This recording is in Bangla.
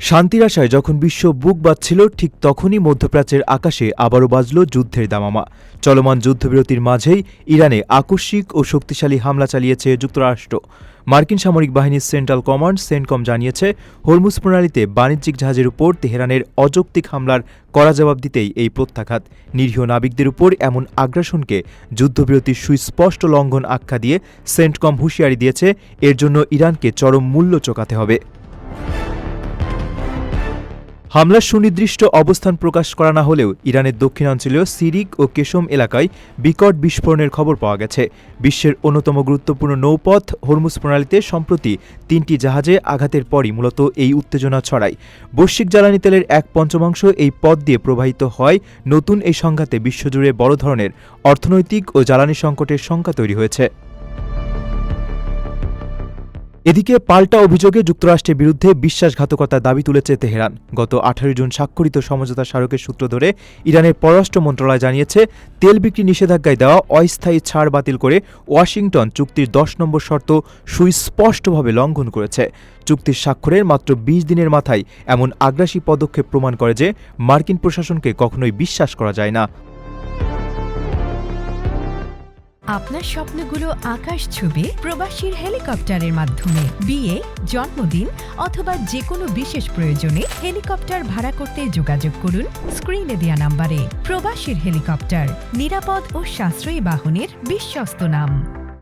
শান্তির আশায় যখন বিশ্ব বুক বাজছিল ঠিক তখনই মধ্যপ্রাচ্যের আকাশে আবারও বাজল যুদ্ধের দামামা। চলমান যুদ্ধবিরতির মাঝেই ইরানে আকস্মিক ও শক্তিশালী হামলা চালিয়েছে যুক্তরাষ্ট্র। মার্কিন সামরিক বাহিনীর সেন্ট্রাল কমান্ড সেন্টকম জানিয়েছে, হরমুজ প্রণালীতে বাণিজ্যিক জাহাজের উপর তেহরানের অযৌক্তিক হামলার কড়া জবাব দিতেই এই প্রত্যাঘাত। নিরীহ নাবিকদের উপর এমন আগ্রাসনকে যুদ্ধবিরতির সুস্পষ্ট লঙ্ঘন আখ্যা দিয়ে সেন্টকম হুঁশিয়ারি দিয়েছে, এর জন্য ইরানকে চরম মূল্য চোকাতে হবে। হামলার সুনির্দিষ্ট অবস্থান প্রকাশ করা না হলেও ইরানের দক্ষিণাঞ্চলীয় সিরিক ও কেশম এলাকায় বিকট বিস্ফোরণের খবর পাওয়া গেছে। বিশ্বের অন্যতম গুরুত্বপূর্ণ নৌপথ হরমুজ প্রণালীতে সম্প্রতি ৩টি জাহাজে আঘাতের পরই মূলত এই উত্তেজনা ছড়ায়। বৈশ্বিক জ্বালানি তেলের ১/৫ এই পথ দিয়ে প্রবাহিত হয়। নতুন এই সংঘাতে বিশ্বজুড়ে বড় ধরনের অর্থনৈতিক ও জ্বালানি সংকটের শঙ্কা তৈরি হয়েছে। এদিকে পাল্টা অভিযোগে যুক্তরাষ্ট্রের বিরুদ্ধে বিশ্বাসঘাতকতার দাবি তুলেছে তেহরান। গত ১৮ জুন স্বাক্ষরিত সমঝোতা স্মারকের সূত্র ধরে ইরানের পররাষ্ট্র মন্ত্রণালয় জানিয়েছে, তেল বিক্রি নিষেধাজ্ঞায় দেওয়া অস্থায়ী ছাড় বাতিল করে ওয়াশিংটন চুক্তির ১০ নম্বর শর্ত সুস্পষ্টভাবে লঙ্ঘন করেছে। চুক্তির স্বাক্ষরের মাত্র ২০ দিনের মাথায় এমন আগ্রাসী পদক্ষেপ প্রমাণ করে যে মার্কিন প্রশাসনকে কখনোই বিশ্বাস করা যায় না। আপনার স্বপ্নগুলো আকাশ ছুবে প্রবাসীর হেলিকপ্টারের মাধ্যমে। বিয়ে, জন্মদিন অথবা যে কোনো বিশেষ প্রয়োজনে হেলিকপ্টার ভাড়া করতে যোগাযোগ করুন স্ক্রিনে দেয়া নাম্বারে। প্রবাসীর হেলিকপ্টার, নিরাপদ ও সাশ্রয়ী বাহনের বিশ্বস্ত নাম।